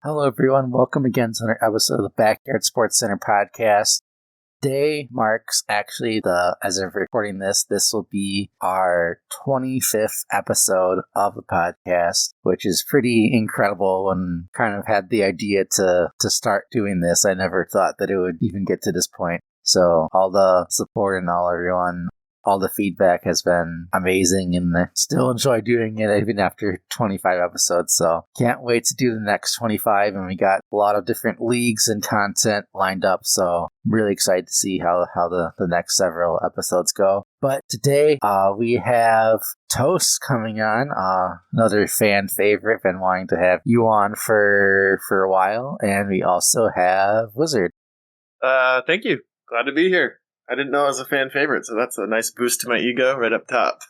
Hello, everyone. Welcome again to another episode of the Backyard Sportscenter podcast. Today marks actually as of recording this will be our 25th episode of the podcast, which is pretty incredible and kind of had the idea to start doing this. I never thought that it would even get to this point. So all the support and all the feedback has been amazing, and I still enjoy doing it even after 25 episodes. So can't wait to do the next 25, and we got a lot of different leagues and content lined up. So I'm really excited to see how the next several episodes go. But today we have Toast coming on, another fan favorite. Been wanting to have you on for a while, and we also have Wizard. Thank you. Glad to be here. I didn't know I was a fan favorite, so that's a nice boost to my ego right up top.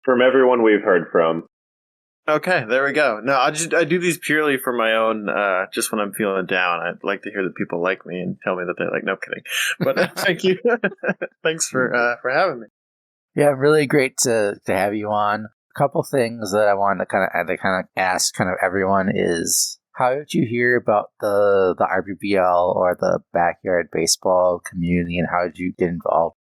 From everyone we've heard from. Okay, there we go. No, I do these purely for my own, just when I'm feeling down. I'd like to hear that people like me and tell me that they like. No, kidding. But thank you. Thanks for having me. Yeah, really great to have you on. A couple things that I wanted to kind of ask everyone is, how did you hear about the RBBL or the backyard baseball community, and how did you get involved?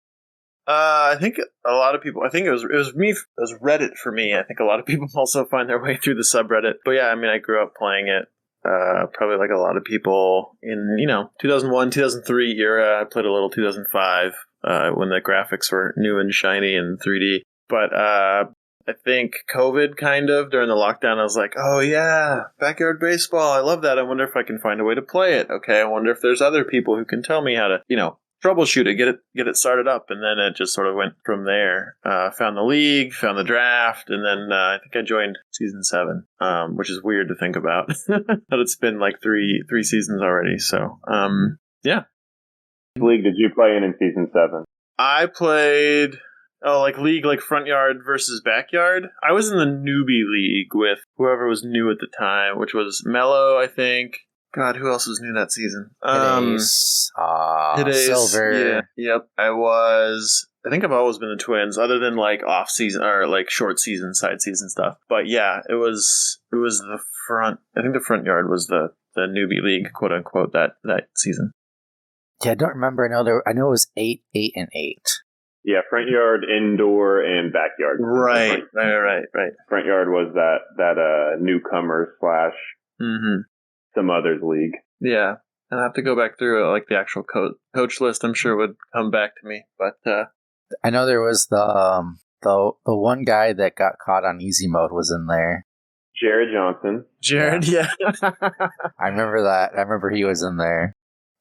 I think a lot of people. I think it was me. It was Reddit for me. I think a lot of people also find their way through the subreddit. But yeah, I mean, I grew up playing it. Probably like a lot of people in 2001, 2003 era. I played a little 2005 when the graphics were new and shiny and 3D. But I think COVID during the lockdown, I was like, oh yeah, backyard baseball. I love that. I wonder if I can find a way to play it. Okay. I wonder if there's other people who can tell me how to, troubleshoot it, get it started up. And then it just sort of went from there. Found the league, found the draft. And then I think I joined season 7, which is weird to think about that it's been like three seasons already. So, yeah. What league did you play in season 7? I played... Oh, like league, like front yard versus backyard? I was in the newbie league with whoever was new at the time, which was Mello, I think. God, who else was new that season? Today's Silver. Yeah, yep. I think I've always been the Twins, other than like off season or like short season, side season stuff. But yeah, it was the front. I think the front yard was the newbie league, quote unquote, that season. Yeah, I don't remember. I know it was 8, 8, and 8. Yeah, front yard, indoor, and backyard. Right. Front yard was that newcomer / some others league. Yeah, and I have to go back through like the actual coach list. I'm sure would come back to me, but I know there was the one guy that got caught on easy mode was in there. Jared Johnson. Yeah. I remember that. I remember he was in there.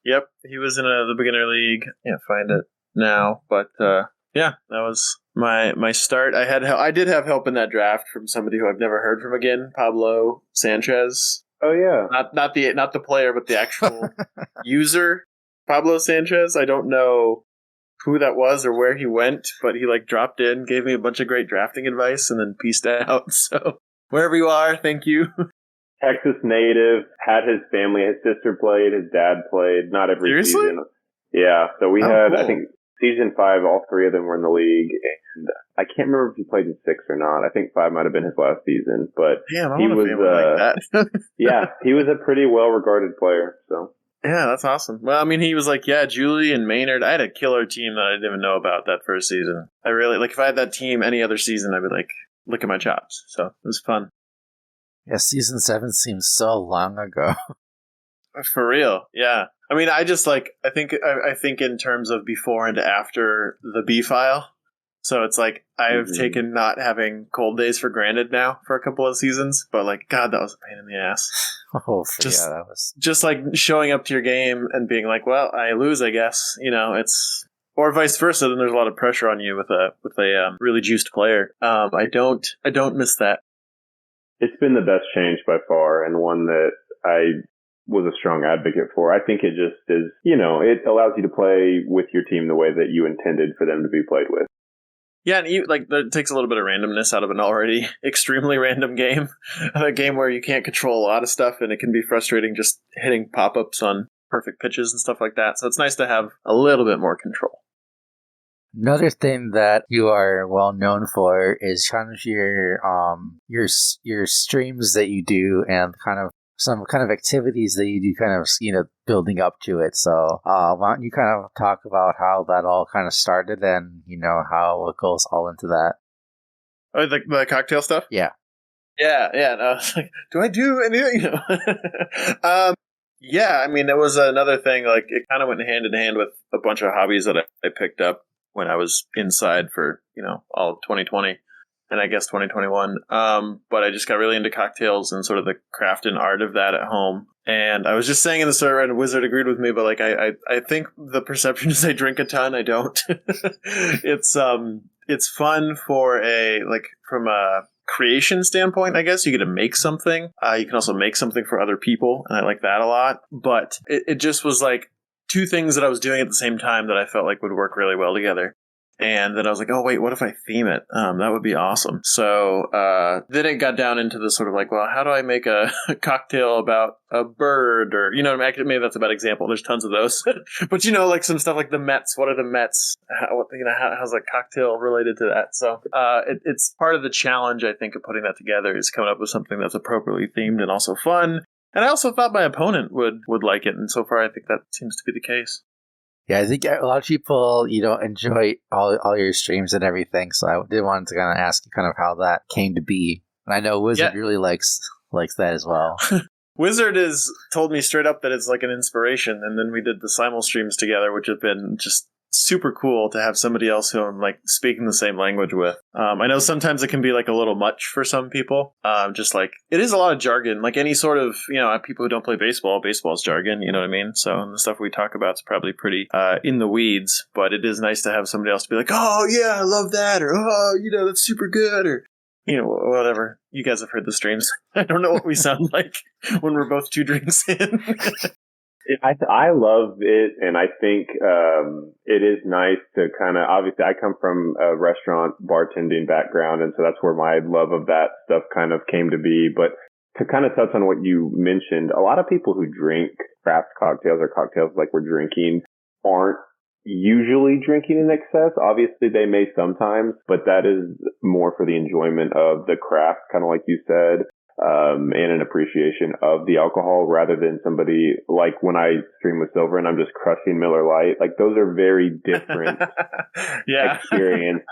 Yep, he was in the beginner league. Can't find it now, but yeah, that was my start. I did have help in that draft from somebody who I've never heard from again, Pablo Sanchez. Oh yeah, not the player, but the actual user, Pablo Sanchez. I don't know who that was or where he went, but he like dropped in, gave me a bunch of great drafting advice, and then peaced out. So wherever you are, thank you. Texas native, had his family, his sister played, his dad played. Not every Seriously? season. Yeah, so we had, cool. I think, season 5, all 3 of them were in the league, and I can't remember if he played in 6 or not. I think 5 might have been his last season, but damn, he was like that. yeah, he was a pretty well-regarded player. So yeah, that's awesome. Well, I mean, he was like, yeah, Julie and Maynard. I had a killer team that I didn't even know about that first season. I really if I had that team any other season, I'd be like, look at my chops. So it was fun. Yeah, season 7 seems so long ago. For real, yeah. I mean, I just I think in terms of before and after the B file. So it's like I've taken not having cold days for granted now for a couple of seasons, but God, that was a pain in the ass. Oh, yeah, that was just like showing up to your game and being like, well, I lose, I guess. It's or vice versa. Then there's a lot of pressure on you with a really juiced player. I don't miss that. It's been the best change by far, and one that I was a strong advocate for. I think it just is, it allows you to play with your team the way that you intended for them to be played with. Yeah, and it takes a little bit of randomness out of an already extremely random game. A game where you can't control a lot of stuff, and it can be frustrating just hitting pop-ups on perfect pitches and stuff like that. So it's nice to have a little bit more control. Another thing that you are well known for is kind of your streams that you do and kind of some kind of activities that you do kind of, building up to it. So why don't you kind of talk about how that all kind of started and, how it goes all into that? Oh, the cocktail stuff? Yeah. Yeah. And I was like, do I do anything? Yeah, I mean, it was another thing, like, it kind of went hand in hand with a bunch of hobbies that I picked up when I was inside for, all of 2020 and I guess 2021. But I just got really into cocktails and sort of the craft and art of that at home. And I was just saying in the server, and Wizard agreed with me, but like, I think the perception is I drink a ton. I don't. It's fun from a creation standpoint, I guess. You get to make something. You can also make something for other people, and I like that a lot. But it just was like two things that I was doing at the same time that I felt like would work really well together. And then I was like, oh, wait, what if I theme it? That would be awesome. So then it got down into the sort of like, well, how do I make a cocktail about a bird? Or, maybe that's a bad example. There's tons of those. But, like some stuff like the Mets. What are the Mets? How's a cocktail related to that? So it's part of the challenge, I think, of putting that together is coming up with something that's appropriately themed and also fun. And I also thought my opponent would like it. And so far, I think that seems to be the case. Yeah, I think a lot of people, enjoy all your streams and everything. So I did want to kind of ask you kind of how that came to be. And I know Wizard really likes that as well. Wizard has told me straight up that it's like an inspiration. And then we did the simul streams together, which have been just super cool to have somebody else who I'm like speaking the same language with. I know sometimes it can be like a little much for some people. Just like it is a lot of jargon, like any sort of, people who don't play baseball's jargon, you know what I mean? So the stuff we talk about is probably pretty in the weeds, but it is nice to have somebody else to be like, oh yeah, I love that. Or, oh, that's super good. Or, whatever. You guys have heard the streams. I don't know what we sound like when we're both 2 drinks in. I love it, and I think it is nice to kind of, obviously I come from a restaurant bartending background, and so that's where my love of that stuff kind of came to be. But to kind of touch on what you mentioned, a lot of people who drink craft cocktails or cocktails like we're drinking aren't usually drinking in excess. Obviously they may sometimes, but that is more for the enjoyment of the craft, kind of like you said. And an appreciation of the alcohol rather than somebody like when I stream with Silver and I'm just crushing Miller Lite. Like those are very different experiences.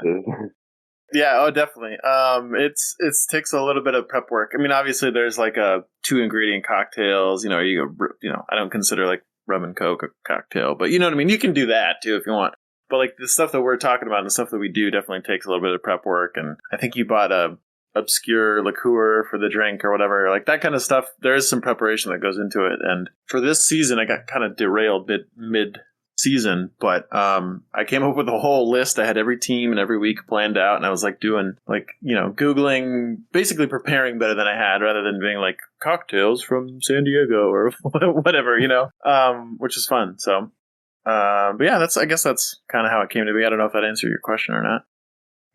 Yeah, oh, definitely. It takes a little bit of prep work. I mean, obviously there's like 2 ingredient cocktails, I don't consider like rum and Coke a cocktail, but you know what I mean? You can do that too if you want. But like the stuff that we're talking about and the stuff that we do definitely takes a little bit of prep work. And I think you bought a obscure liqueur for the drink or whatever, like that kind of stuff. There is some preparation that goes into it. And for this season, I got kind of derailed mid season, but I came up with a whole list. I had every team and every week planned out, and I was like doing like, Googling, basically preparing better than I had rather than being like cocktails from San Diego or whatever, which is fun. So, but yeah, I guess that's kind of how it came to be. I don't know if that answered your question or not.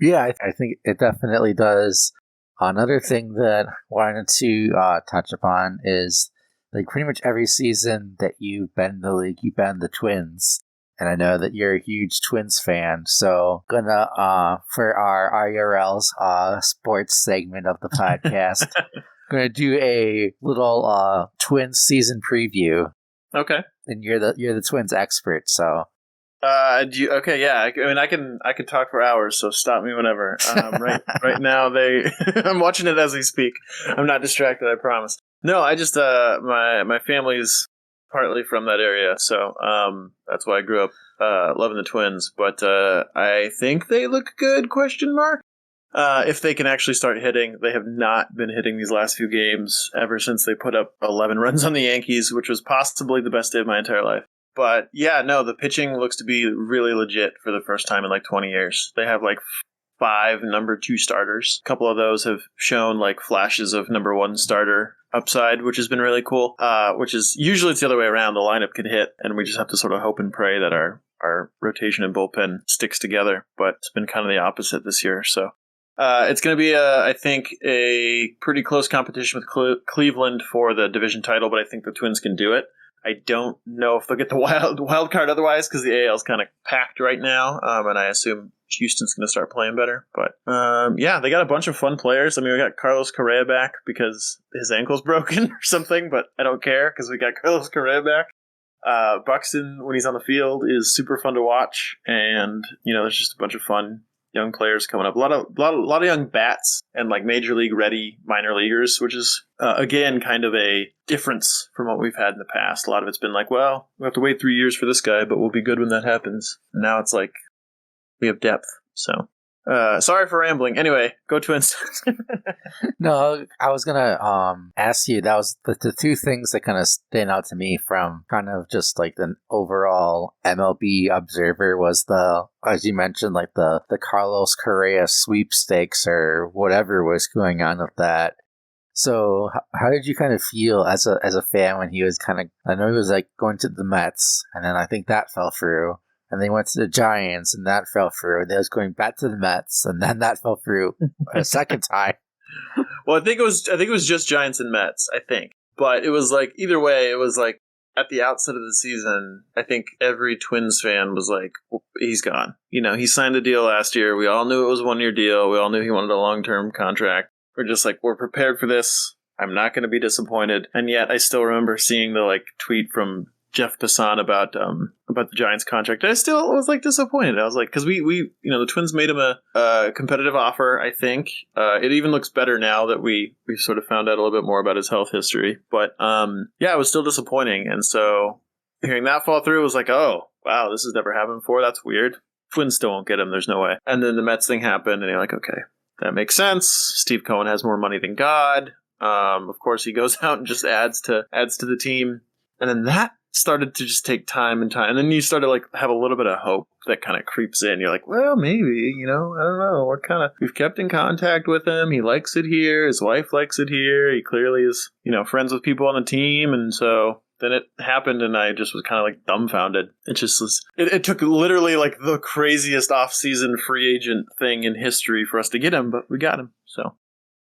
Yeah, I think it definitely does. Another thing that I wanted to touch upon is like pretty much every season that you've been in the league, you've been the Twins. And I know that you're a huge Twins fan. So gonna, for our IRL's sports segment of the podcast, gonna do a little Twins season preview. Okay. And you're the Twins expert, so. Okay, yeah. I mean, I can talk for hours, so stop me whenever. Right now, I'm watching it as we speak. I'm not distracted, I promise. No, I just my family's partly from that area, so that's why I grew up loving the Twins. But I think they look good? ? If they can actually start hitting. They have not been hitting these last few games ever since they put up 11 runs on the Yankees, which was possibly the best day of my entire life. But yeah, no, the pitching looks to be really legit for the first time in like 20 years. They have like 5 number 2 starters. A couple of those have shown like flashes of number 1 starter upside, which has been really cool. Which is usually it's the other way around. The lineup can hit, and we just have to sort of hope and pray that our rotation and bullpen sticks together. But it's been kind of the opposite this year. So it's going to be, I think, a pretty close competition with Cleveland for the division title, but I think the Twins can do it. I don't know if they'll get the wild card otherwise because the AL is kind of packed right now, and I assume Houston's going to start playing better. But yeah, they got a bunch of fun players. I mean, we got Carlos Correa back because his ankle's broken or something, but I don't care because we got Carlos Correa back. Buxton, when he's on the field, is super fun to watch, and there's just a bunch of fun young players coming up. A lot of young bats and like major league ready minor leaguers, which is again kind of a difference from what we've had in the past. A lot of it's been like, well, we have to wait 3 years for this guy, but we'll be good when that happens. And now it's like we have depth. So sorry for rambling. Anyway, go Twins. No, I was gonna ask you. That was the two things that kind of stand out to me from kind of just like the overall MLB observer was the, as you mentioned, like the Carlos Correa sweepstakes or whatever was going on with that. So how did you kind of feel as a fan when he was kind of? I know he was like going to the Mets, and then I think that fell through. And they went to the Giants, and that fell through. And they was going back to the Mets, and then that fell through a second time. Well, I think it was just Giants and Mets, I think. But it was like, either way, it was like at the outset of the season, I think every Twins fan was like, well, he's gone. He signed a deal last year. We all knew it was a 1-year deal. We all knew he wanted a long-term contract. We're just like, we're prepared for this. I'm not going to be disappointed. And yet I still remember seeing the like tweet from Jeff Passan about the Giants contract. I still was like disappointed. I was like, because we the Twins made him a competitive offer. I think it even looks better now that we sort of found out a little bit more about his health history. But yeah, it was still disappointing. And so hearing that fall through was like, oh wow, this has never happened before. That's weird. Twins still won't get him. There's no way. And then the Mets thing happened, and you're like, okay, that makes sense. Steve Cohen has more money than God. Of course, he goes out and just adds to the team, and then that started to just take time, and then you started like have a little bit of hope that kind of creeps in. You're like, well, maybe, I don't know. We've kept in contact with him. He likes it here. His wife likes it here. He clearly is, friends with people on the team. And so then it happened, and I just was kind of like dumbfounded. It just was, it took literally like the craziest off-season free agent thing in history for us to get him, but we got him. So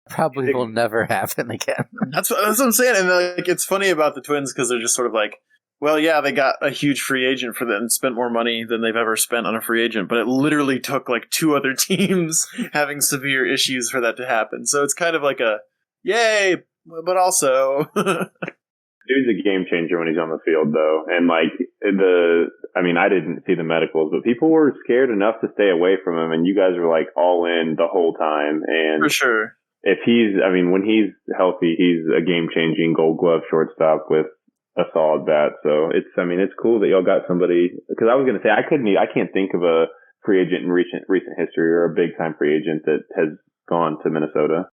probably will never happen again. That's what I'm saying. And like, it's funny about the Twins because they're just sort of like, well, yeah, they got a huge free agent for them and spent more money than they've ever spent on a free agent, but it literally took like 2 other teams having severe issues for that to happen. So it's kind of like a yay, but also dude's a game changer when he's on the field, though. And like I didn't see the medicals, but people were scared enough to stay away from him, and you guys were like all in the whole time. And for sure, if when he's healthy, he's a game changing Gold Glove shortstop with a solid bat. So it's cool that y'all got somebody, because I was going to say I can't think of a free agent in recent history or a big time free agent that has gone to Minnesota.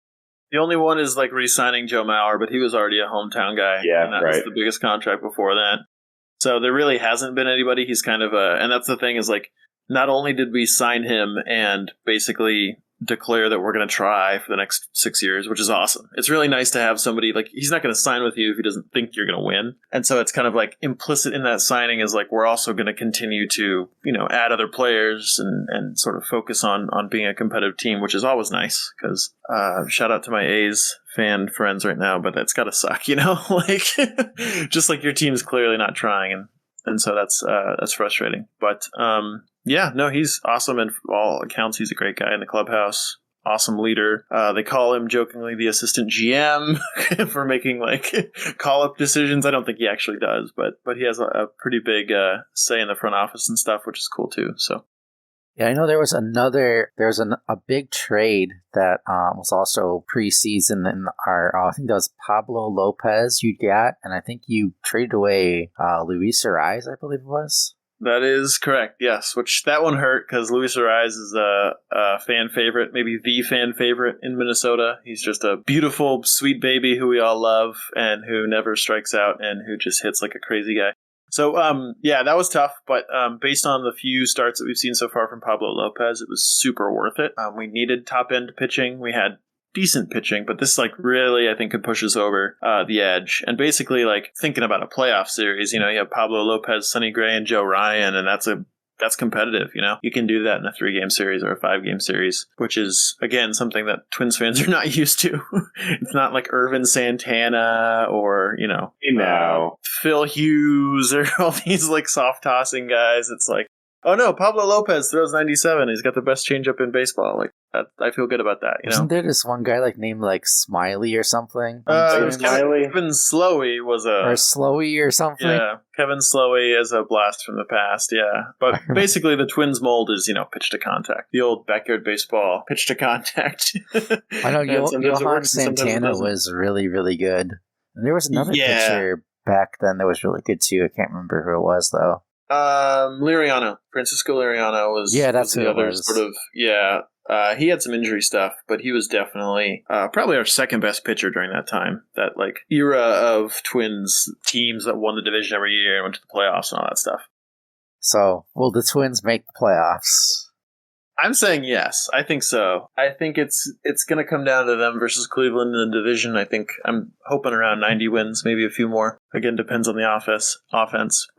The only one is like re-signing Joe Mauer, but he was already a hometown guy. Yeah, and that was the biggest contract before that. So there really hasn't been anybody. He's kind of and that's the thing is like, not only did we sign him and basically declare that we're going to try for the next 6 years, which is awesome. It's really nice to have somebody like, he's not going to sign with you if he doesn't think you're going to win. And so it's kind of like implicit in that signing is like, we're also going to continue to, add other players and sort of focus on being a competitive team, which is always nice because shout out to my A's fan friends right now, but that's got to suck, like just like your team's clearly not trying. And so that's frustrating. But, yeah, no, he's awesome. And for all accounts, he's a great guy in the clubhouse. Awesome leader. They call him jokingly the assistant GM for making like call-up decisions. I don't think he actually does, but he has a pretty big say in the front office and stuff, which is cool too. So yeah, I know there was a big trade that was also preseason in I think that was Pablo Lopez you got, and I think you traded away Luis Ariz, I believe it was. That is correct, yes, which that one hurt because Luis Ariz is a fan favorite, maybe the fan favorite in Minnesota. He's just a beautiful, sweet baby who we all love and who never strikes out and who just hits like a crazy guy. So, yeah, that was tough, but based on the few starts that we've seen so far from Pablo Lopez, it was super worth it. We needed top-end pitching. We had decent pitching, but this like really I think could push us over the edge. And basically like thinking about a playoff series, you have Pablo Lopez, Sonny Gray, and Joe Ryan, and that's competitive. You can do that in a 3-game series or a 5-game series, which is again something that Twins fans are not used to. It's not like Irvin Santana or Phil Hughes or all these like soft tossing guys. It's like Oh no, Pablo Lopez throws 97. He's got the best changeup in baseball. Like I feel good about that. Wasn't there this one guy named Smiley or something? It was Smiley? Kevin Slowey was or Slowey or something. Yeah, Kevin Slowey is a blast from the past. Yeah, but basically the Twins mold is pitch to contact. The old backyard baseball pitch to contact. I know Johan Santana was really, really good. And there was another pitcher back then that was really good too. I can't remember who it was though. Liriano, Francisco Liriano was that's the other sort of he had some injury stuff, but he was definitely probably our second best pitcher during that time. That era of Twins teams that won the division every year and went to the playoffs and all that stuff. So, will the Twins make the playoffs? I'm saying yes. I think so. I think it's going to come down to them versus Cleveland in the division. I think I'm hoping around 90 wins, maybe a few more. Again, depends on the offense.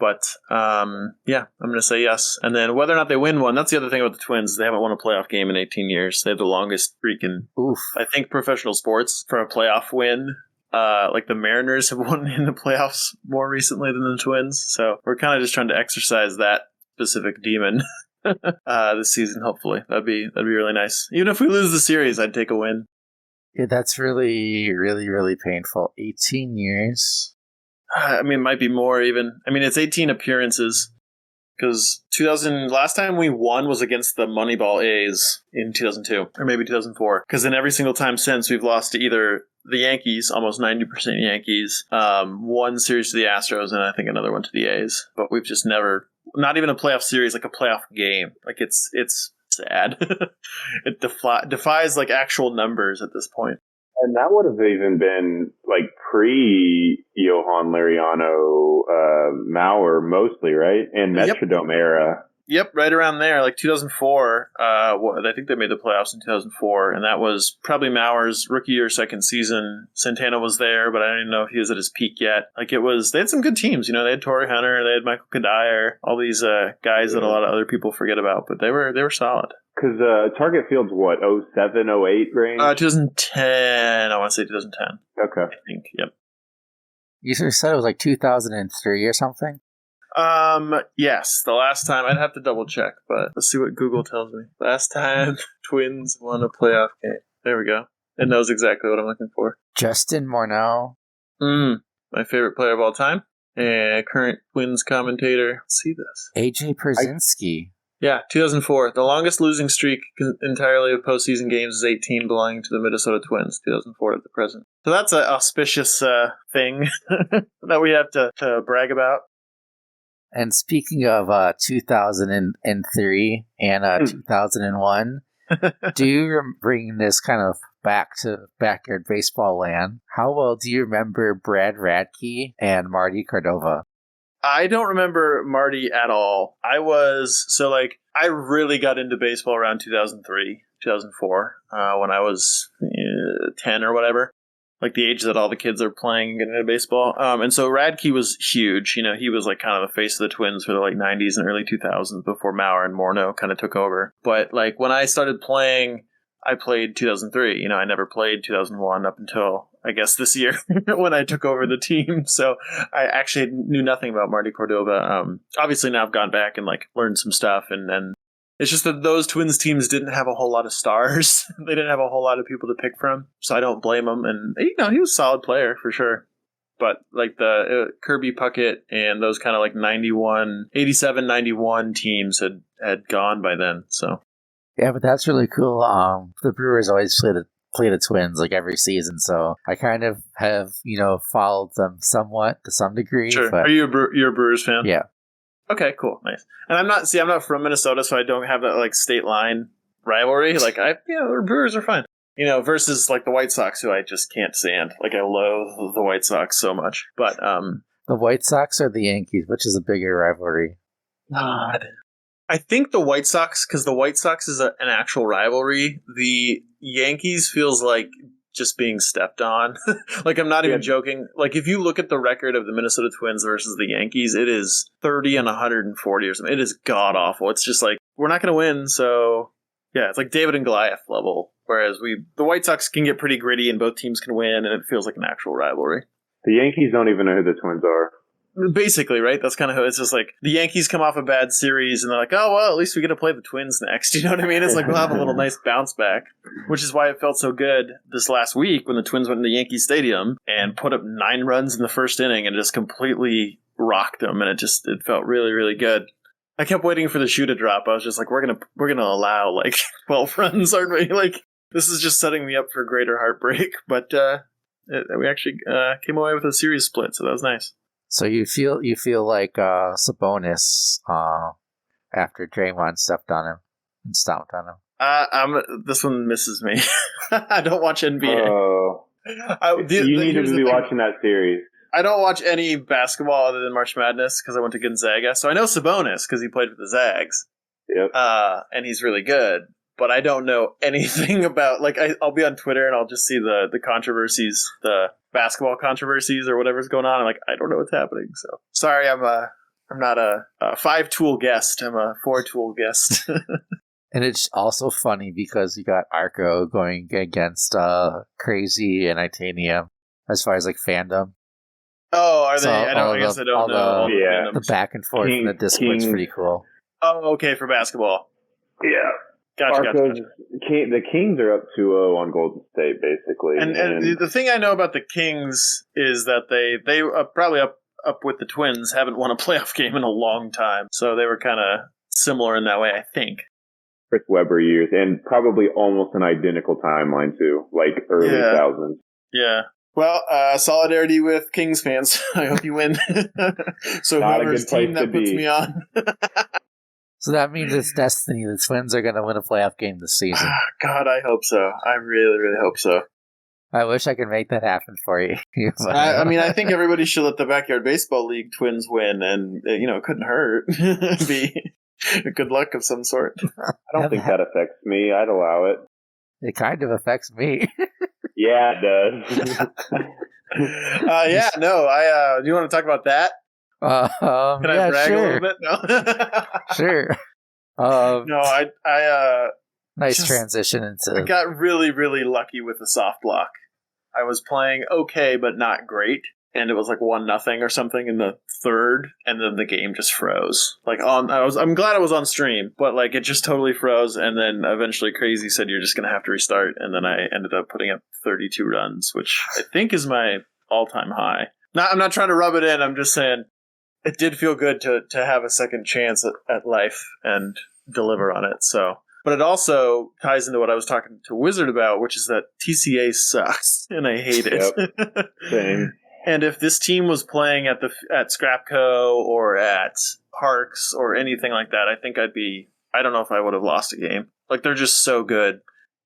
But I'm going to say yes. And then whether or not they win one, that's the other thing about the Twins. They haven't won a playoff game in 18 years. They have the longest streak in, I think, professional sports for a playoff win. The Mariners have won in the playoffs more recently than the Twins. So we're kind of just trying to exercise that specific demon. This season, hopefully. That'd be really nice. Even if we lose the series, I'd take a win. Yeah, that's really, really, really painful. 18 years. I mean, it might be more even. I mean, it's 18 appearances. Because last time we won was against the Moneyball A's in 2002, or maybe 2004. Because in every single time since, we've lost to either the Yankees, almost 90% Yankees, one series to the Astros, and I think another one to the A's. But we've just never, not even a playoff series, a playoff game. It's sad. It defies actual numbers at this point. And that would have even been pre-Johan Liriano, Mauer mostly, right? And Metrodome era. Yep, right around there, 2004. I think they made the playoffs in 2004, and that was probably Mauer's rookie or second season. Santana was there, but I don't even know if he was at his peak yet. They had some good teams. They had Torrey Hunter, they had Michael Kadire, all these guys that a lot of other people forget about, but they were solid. Because Target Field's what, 07, 08 range? 2010. I want to say 2010. Okay. I think, yep. You said it was 2003 or something? Yes. The last time, I'd have to double check, but let's see what Google tells me. Last time Twins won a playoff game. There we go. It knows exactly what I'm looking for. Justin Morneau. My favorite player of all time. And current Twins commentator. Let's see this. AJ Pierzynski. Yeah, 2004. The longest losing streak entirely of postseason games is 18, belonging to the Minnesota Twins, 2004 to the present. So that's an auspicious thing that we have to brag about. And speaking of 2003 and 2001, do you bring this kind of back to backyard baseball land? How well do you remember Brad Radke and Marty Cordova? I don't remember Marty at all. I really got into baseball around 2003, 2004, when I was 10 or whatever. The age that all the kids are playing and getting into baseball. And so Radke was huge. He was kind of the face of the Twins for the 90s and early 2000s before Mauer and Morneau kind of took over. But when I started playing, I played 2003. I never played 2001 up until, I guess, this year when I took over the team. So I actually knew nothing about Marty Cordova. Obviously now I've gone back and learned some stuff, and it's just that those Twins teams didn't have a whole lot of stars. They didn't have a whole lot of people to pick from, so I don't blame him. And he was a solid player for sure. But the Kirby Puckett and those kind of 87, 91 teams had gone by then. So yeah, but that's really cool. The Brewers always play the Twins every season, so I kind of have followed them somewhat to some degree. Sure. But Are you a Brewers fan? Yeah. Okay, cool, nice. And I'm not from Minnesota, so I don't have that state line rivalry. Brewers are fine. Versus the White Sox, who I just can't stand. I loathe the White Sox so much. But the White Sox or the Yankees, which is a bigger rivalry? God. I think the White Sox, because the White Sox is an actual rivalry. The Yankees feels like just being stepped on. I'm not even joking. If you look at the record of the Minnesota Twins versus the Yankees, it is 30 and 140 or something. It is god awful. It's just we're not going to win. So yeah, it's David and Goliath level. Whereas the White Sox can get pretty gritty and both teams can win, and it feels like an actual rivalry. The Yankees don't even know who the Twins are. Basically, right? That's kind of how it's just like the Yankees come off a bad series and they're like, oh, well, at least we get to play the Twins next. You know what I mean? It's like we'll have a little nice bounce back, which is why it felt so good this last week when the Twins went into Yankee Stadium and put up 9 runs in the first inning and just completely rocked them. And it felt really, really good. I kept waiting for the shoe to drop. I was just like, we're gonna allow like 12 runs, aren't we? Like, this is just setting me up for greater heartbreak. But we actually came away with a series split, so that was nice. So you feel like Sabonis after Draymond stepped on him and stomped on him. This one misses me. I don't watch NBA. Oh, you need to be watching that series. I don't watch any basketball other than March Madness because I went to Gonzaga. So I know Sabonis because he played for the Zags. Yep. And he's really good. But I don't know anything about, like, I'll be on Twitter and I'll just see the controversies, the basketball controversies or whatever's going on. I'm like, I don't know what's happening. So sorry, I'm not a 5-tool guest. I'm a 4-tool guest. And it's also funny because you got Arco going against Crazy and Itanium as far as like fandom. Oh, are they? I guess I don't know. Yeah. The back and forth in the Discord's pretty cool. Oh, okay, for basketball. Yeah. Gotcha. The Kings are up 2-0 on Golden State, basically. And the thing I know about the Kings is that they probably up with the Twins haven't won a playoff game in a long time. So they were kind of similar in that way, I think. Chris Webber years, and probably almost an identical timeline, too, like early thousands. Yeah. Well, solidarity with Kings fans. I hope you win. So whoever's team that puts me on. So that means it's destiny. The Twins are going to win a playoff game this season. God, I hope so. I really, really hope so. I wish I could make that happen for you. I mean, I think everybody should let the Backyard Baseball League Twins win, and, it couldn't hurt. Be a good luck of some sort. I don't think that affects me. I'd allow it. It kind of affects me. Yeah, it does. Do you want to talk about that? Can I brag a little bit? No. Sure. No, I nice transition into. I got really, really lucky with the soft lock. I was playing okay, but not great, and it was like 1-0 or something in the third, and then the game just froze. Like I'm glad I was on stream, but like it just totally froze, and then eventually Crazy said you're just gonna have to restart, and then I ended up putting up 32 runs, which I think is my all-time high. I'm not trying to rub it in. I'm just saying. It did feel good to have a second chance at life and deliver on it. So, but it also ties into what I was talking to Wizard about, which is that TCA sucks and I hate it. Yep. Same. And if this team was playing at Scrapco or at Parks or anything like that, I think I don't know if I would have lost a game. Like they're just so good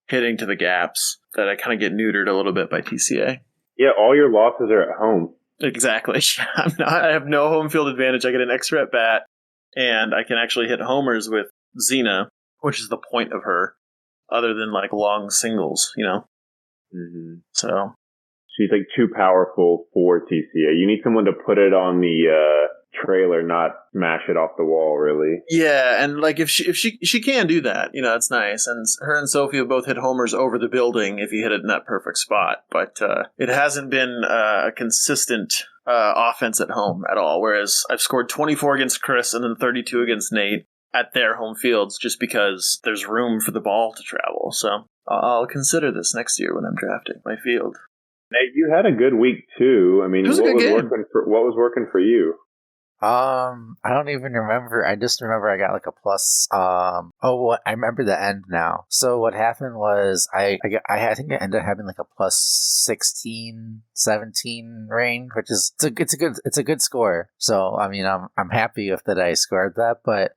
hitting to the gaps that I kind of get neutered a little bit by TCA. Yeah, all your losses are at home. Exactly. I have no home field advantage. I get an extra at bat, and I can actually hit homers with Xena, which is the point of her, other than like long singles, Mm-hmm. So she's like too powerful for TCA. You need someone to put it on the trailer, not smash it off the wall, really. Yeah, and like if she can do that, it's nice. And her and Sophia both hit homers over the building if you hit it in that perfect spot. But it hasn't been a consistent offense at home at all. Whereas I've scored 24 against Chris and then 32 against Nate at their home fields just because there's room for the ball to travel. So I'll consider this next year when I'm drafting my field. Nate, you had a good week too. I mean, what was working for you? I don't even remember. I just remember I got like a plus. I remember the end now. So what happened was I think I ended up having like a plus 16, 17 range, which is it's a good score. So I mean I'm happy that I scored that, but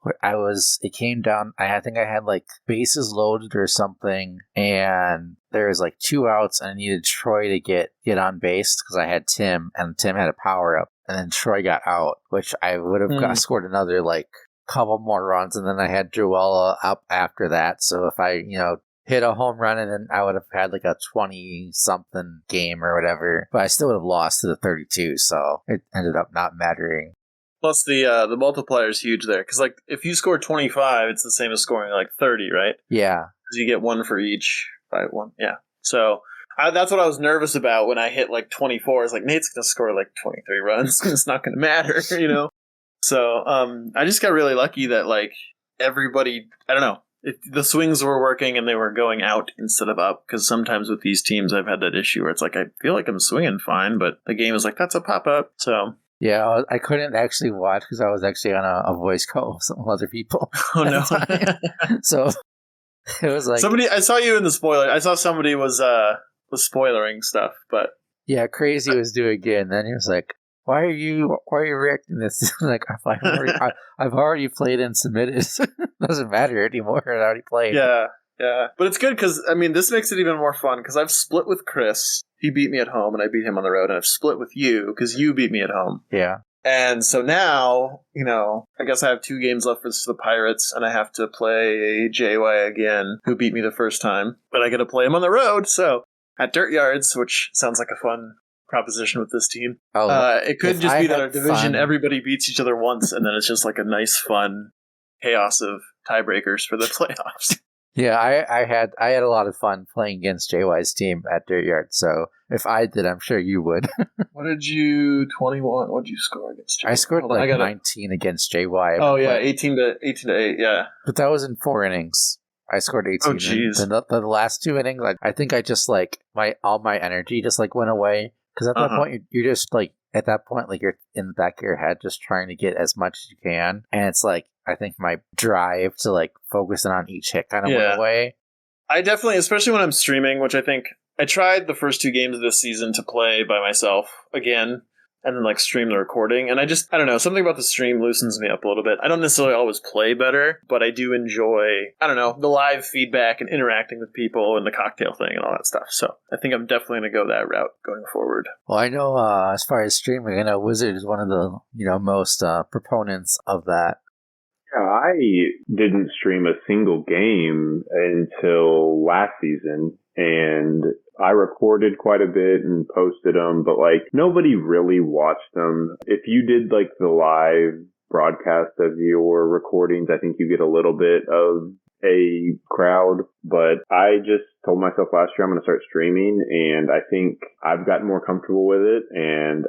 it came down. I think I had like bases loaded or something, and there was like 2 outs, and I needed Troy to get on base because I had Tim, and Tim had a power up. And then Troy got out, which I would have scored another like couple more runs, and then I had Joella up after that. So if I hit a home run, and then I would have had like a 20-something game or whatever, but I still would have lost to the 32. So it ended up not mattering. Plus the multiplier is huge there because like if you score 25, it's the same as scoring like 30, right? Yeah, because you get one for each by one. Yeah. So That's what I was nervous about when I hit like 24. I was like, Nate's going to score like 23 runs. It's not going to matter, you know? So I just got really lucky that like everybody, I don't know, the swings were working and they were going out instead of up. Because sometimes with these teams, I've had that issue where it's like, I feel like I'm swinging fine, but the game is like, that's a pop-up. So yeah, I couldn't actually watch because I was actually on a voice call with some other people. Oh, no. So it was like... I saw you in the spoiler. I saw somebody was spoilering stuff, but... Yeah, Crazy was doing it, and then he was like, why are you reacting to this? Like, I've already played and submitted. It doesn't matter anymore. I already played. Yeah. But it's good because, I mean, this makes it even more fun because I've split with Chris. He beat me at home, and I beat him on the road, and I've split with you because you beat me at home. Yeah. And so now, you know, I guess I have 2 games left versus the Pirates, and I have to play JY again, who beat me the first time. But I get to play him on the road, so at Dirt Yards, which sounds like a fun proposition with this team. It could just be that our division, everybody beats each other once, and then it's just like a nice, fun chaos of tiebreakers for the playoffs. Yeah, I had a lot of fun playing against JY's team at Dirt Yard, so if I did, I'm sure you would. What did you, 21, what did you score against JY? I scored 19 against JY. Oh, yeah, 18 to 8, yeah. But that was in 4 innings. I scored 18. Oh, jeez. The last 2 innings, I think I just, like, all my energy just, like, went away. Because at that point, you're just, like, at that point, like, you're in the back of your head just trying to get as much as you can. And it's, like, I think my drive to, like, focusing on each hit kind of went away. I definitely, especially when I'm streaming, which I think I tried the first 2 games of this season to play by myself again. And then, like, stream the recording. And I don't know, something about the stream loosens me up a little bit. I don't necessarily always play better, but I do enjoy, I don't know, the live feedback and interacting with people and the cocktail thing and all that stuff. So I think I'm definitely going to go that route going forward. Well, I know as far as streaming, I know Wizard is one of the, most proponents of that. Yeah, I didn't stream a single game until last season, and I recorded quite a bit and posted them, but like nobody really watched them. If you did like the live broadcast of your recordings, I think you get a little bit of a crowd, but I just told myself last year I'm going to start streaming, and I think I've gotten more comfortable with it, and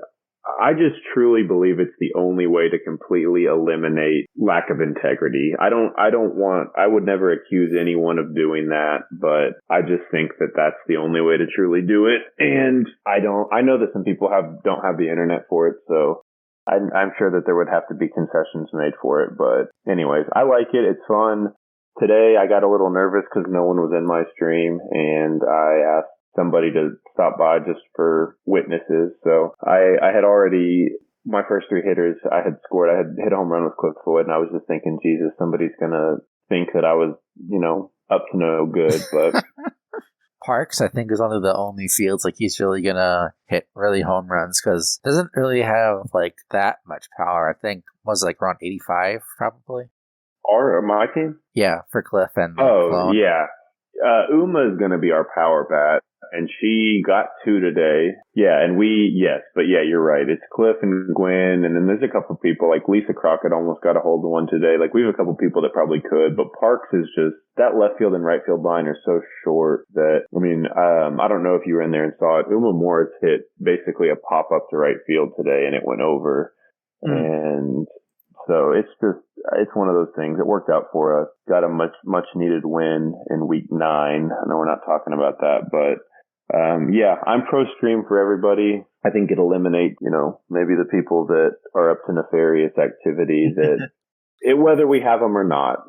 I just truly believe it's the only way to completely eliminate lack of integrity. I would never accuse anyone of doing that, but I just think that that's the only way to truly do it. And I know that some people don't have the internet for it, so I'm sure that there would have to be concessions made for it. But anyways, I like it. It's fun. Today I got a little nervous because no one was in my stream, and I asked somebody to stop by just for witnesses. So I had already, my first 3 hitters I had scored. I had hit a home run with Cliff Floyd, and I was just thinking, Jesus, somebody's going to think that I was, up to no good. But Parks, I think, is one of the only fields like he's really going to hit really home runs because doesn't really have like that much power. I think was like around 85 probably. Or my team? Yeah, for Cliff and Clone. Yeah. Uma is going to be our power bat, and she got 2 today. Yeah, and but yeah, you're right. It's Cliff and Gwen, and then there's a couple people, like Lisa Crockett almost got a hold of one today. Like, we have a couple people that probably could, but Parks is just, that left field and right field line are so short that, I don't know if you were in there and saw it. Uma Morris hit basically a pop-up to right field today, and it went over. And so it's one of those things. It worked out for us. Got a much needed win in week 9. I know we're not talking about that, but yeah, I'm pro stream for everybody. I think it eliminates, maybe the people that are up to nefarious activity that whether we have them or not,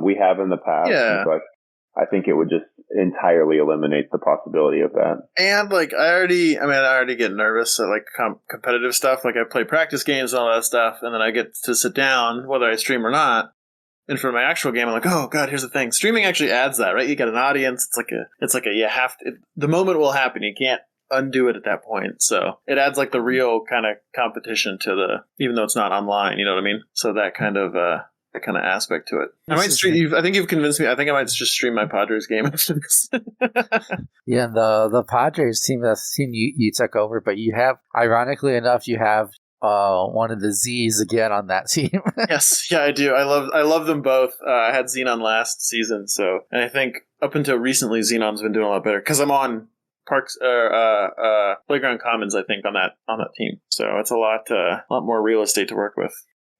we have in the past. Yeah. So I think it would just entirely eliminate the possibility of that. And like, I already get nervous at like competitive stuff. Like, I play practice games and all that stuff, and then I get to sit down, whether I stream or not. And for my actual game, I'm like, oh god, here's the thing. Streaming actually adds that, right? You got an audience. It's like you have to. The moment will happen. You can't undo it at that point. So it adds like the real kind of competition to even though it's not online. You know what I mean? So that kind of aspect to it. I might stream. I think you've convinced me. I think I might just stream my Padres game after this. Yeah, the Padres team, that's the team you took over, but you have, ironically enough, you have one of the Z's again on that team. Yes, yeah, I do. I love them both. I had Xenon last season, and I think up until recently, Xenon's been doing a lot better because I'm on parks or playground commons, I think, on that team. So it's a lot more real estate to work with.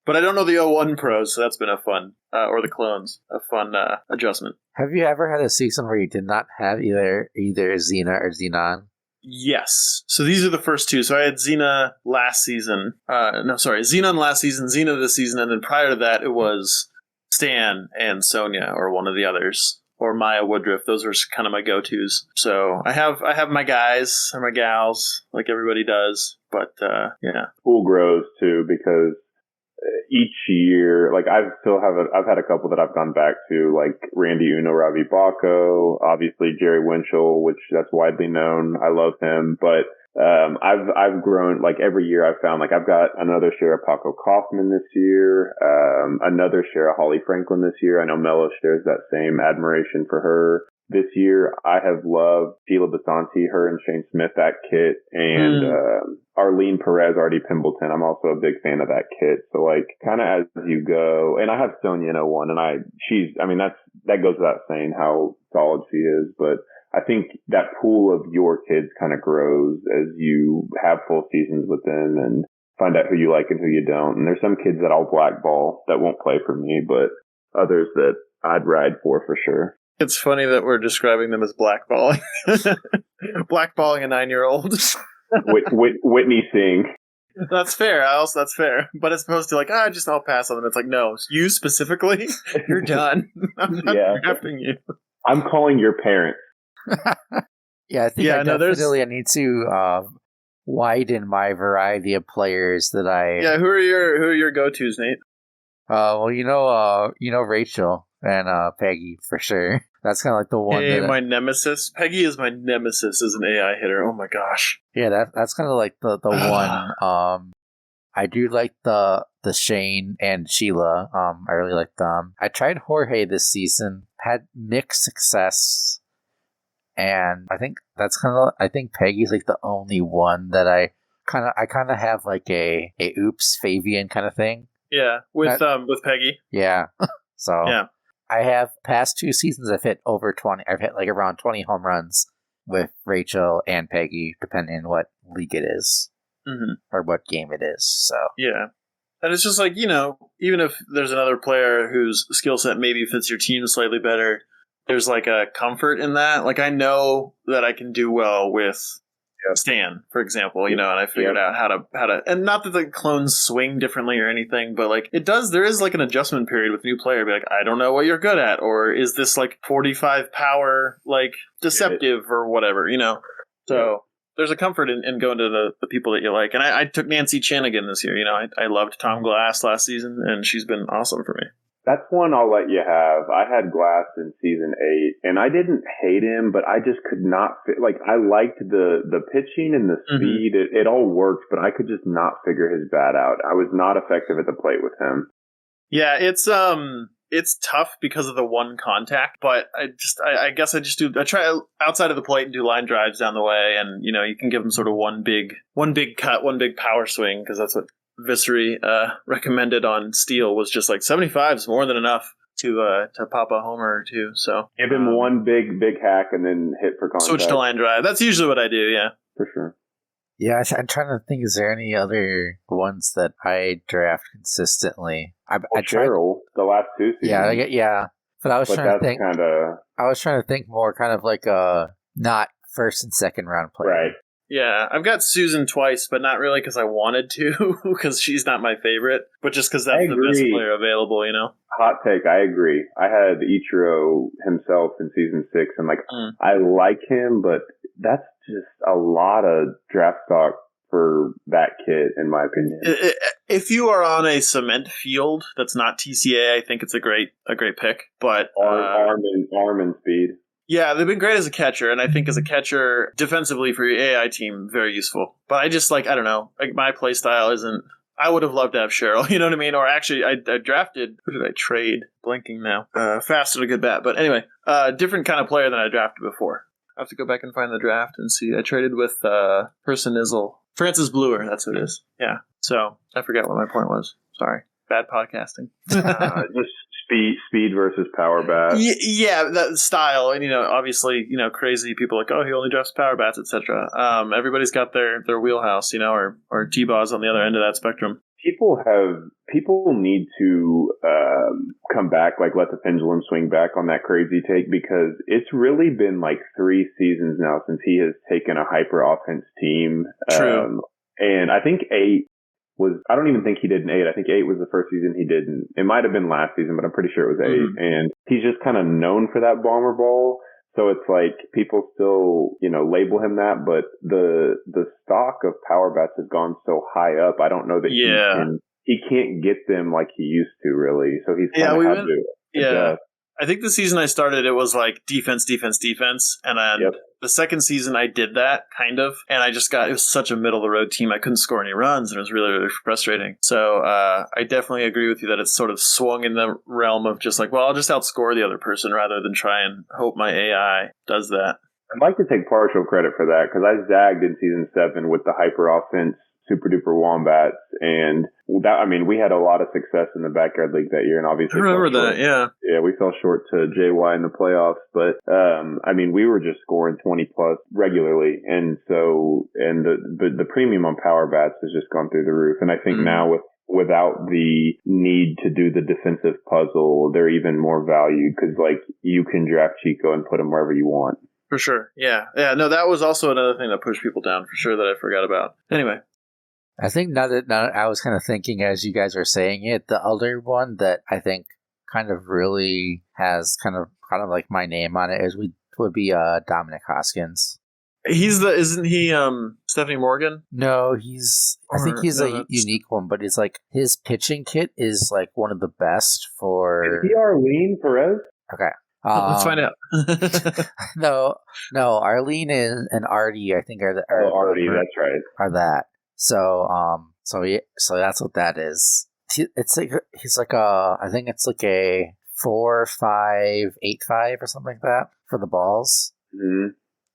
But I don't know the 01 pros, so that's been a fun or the clones, a fun adjustment. Have you ever had a season where you did not have either Xena or Xenon? Yes. So these are the first two. So I had Xena last season. Xenon last season, Xena this season, and then prior to that it was Stan and Sonia or one of the others. Or Maya Woodruff. Those were kind of my go-tos. So I have my guys or my gals, like everybody does. But yeah. Pool grows too, because each year, like I've had a couple that I've gone back to, like Randy Uno, Ravi Bacco, obviously Jerry Winchell, which that's widely known. I love him, but I've grown, like every year I've found, like I've got another share of Paco Kaufman this year, another share of Holly Franklin this year. I know Mello shares that same admiration for her. This year, I have loved Sheila Basanti, her and Shane Smith, that kit, and Arlene Perez, Artie Pimbleton. I'm also a big fan of that kit. So, like, kind of as you go, and I have Sonia in 01, and that goes without saying how solid she is, but I think that pool of your kids kind of grows as you have full seasons with them and find out who you like and who you don't. And there's some kids that I'll blackball that won't play for me, but others that I'd ride for sure. It's funny that we're describing them as blackballing. Blackballing a 9-year-old. Whitney Singh. That's fair. That's fair. But it's supposed to I'll pass on them. It's like, no, you specifically, you're done. I'm not drafting you. I'm calling your parents. Yeah, I think I need to widen my variety of players that I. Yeah, who are your go-tos, Nate? Well, Rachel and Peggy for sure. That's kind of like the one. Hey, my nemesis. Peggy is my nemesis as an AI hitter. Oh my gosh. Yeah, that's kind of like the one. I do like the Shane and Sheila. I really like them. I tried Jorge this season. Had mixed success. And I think I think Peggy's like the only one that I kind of have like a oops Fabian kind of thing. Yeah, with Peggy. Yeah. So yeah. I have past 2 seasons I've hit over 20. I've hit like around 20 home runs with Rachel and Peggy, depending on what league it is or what game it is. So yeah. And it's just like, even if there's another player whose skill set maybe fits your team slightly better, there's like a comfort in that. Like I know that I can do well with Stan, for example, and I figured out how to, and not that the clones swing differently or anything, but like there is like an adjustment period with a new player. Be like, I don't know what you're good at, or is this like 45 power, like deceptive or whatever, So there's a comfort in going to the people that you like. And I took Nancy Chin again this year. I loved Tom Glass last season, and she's been awesome for me. That's one I'll let you have. I had Glass in season 8, and I didn't hate him, but I just could not fit. Like, I liked the pitching and the speed. It all worked, but I could just not figure his bat out. I was not effective at the plate with him. Yeah, it's tough because of the one contact, but I guess I try outside of the plate and do line drives down the way, and you can give him sort of one big cut, one big power swing, because that's what Visery recommended on Steel, was just like 75 is more than enough to pop a homer or two. So give him one big hack and then hit for contact. Switch to line drive. That's usually what I do. Yeah, for sure. Yeah, I'm trying to think. Is there any other ones that I draft consistently? I tried Cheryl the last 2 seasons. Yeah. But I was trying to think. I was trying to think more kind of like a not first and second round player. Right. Yeah, I've got Susan twice, but not really because I wanted to, because she's not my favorite, but just because that's the best player available, Hot take, I agree. I had Ichiro himself in season 6, and I like him, but that's just a lot of draft stock for that kid, in my opinion. If you are on a cement field that's not TCA, I think it's a great pick. But arm and speed. Yeah, they've been great as a catcher, and I think as a catcher, defensively for your AI team, very useful. But I just, I don't know, my play style isn't... I would have loved to have Cheryl, you know what I mean? Or actually, I drafted... Who did I trade? Blinking now. Faster to good bat. But anyway, different kind of player than I drafted before. I have to go back and find the draft and see. I traded with Person Nizzle. Francis Bluer, that's who it is. Yeah. So, I forgot what my point was. Sorry. bad podcasting. Just speed versus power bat. Yeah, that style, and obviously, crazy people like, oh, he only drafts power bats, etc. Everybody's got their wheelhouse, or T-Boz on the other end of that spectrum. People need to come back, like let the pendulum swing back on that crazy take, because it's really been like 3 seasons now since he has taken a hyper offense team. True. And I think 8 I don't even think he did in 8. I think 8 was the first season he did. It might have been last season, but I'm pretty sure it was 8. Mm-hmm. And he's just kind of known for that bomber ball. So it's like people still, label him that, but the stock of power bats has gone so high up. I don't know that he can't get them like he used to, really. So he's kind of had to. Yeah. I think the season I started, it was like defense. And then the second season I did that kind of, and it was such a middle of the road team. I couldn't score any runs, and it was really, really frustrating. So I definitely agree with you that it's sort of swung in the realm of just like, well, I'll just outscore the other person rather than try and hope my AI does that. I'd like to take partial credit for that, because I zagged in season 7 with the hyper offense super duper wombats, and we had a lot of success in the backyard league that year, and obviously I remember that. Yeah, we fell short to JY in the playoffs, but we were just scoring 20 plus regularly, and the premium on power bats has just gone through the roof, and I think now without the need to do the defensive puzzle, they're even more valued, because like you can draft Chico and put him wherever you want. For sure. Yeah. No, that was also another thing that pushed people down for sure that I forgot about. Anyway. I think now that I was kind of thinking as you guys were saying it, the other one that I think kind of really has kind of like my name on it would be Dominic Hoskins. Isn't he Stephanie Morgan? No, I think he's a unique one, but it's like his pitching kit is like one of the best for. Is he Arlene Perez? Okay. Let's find out. No, Arlene and Artie, I think are Artie, that's right. Are that. So that's what that is. It's like he's like I think it's like a 4.5, 8.5 or something like that for the balls. Mm-hmm.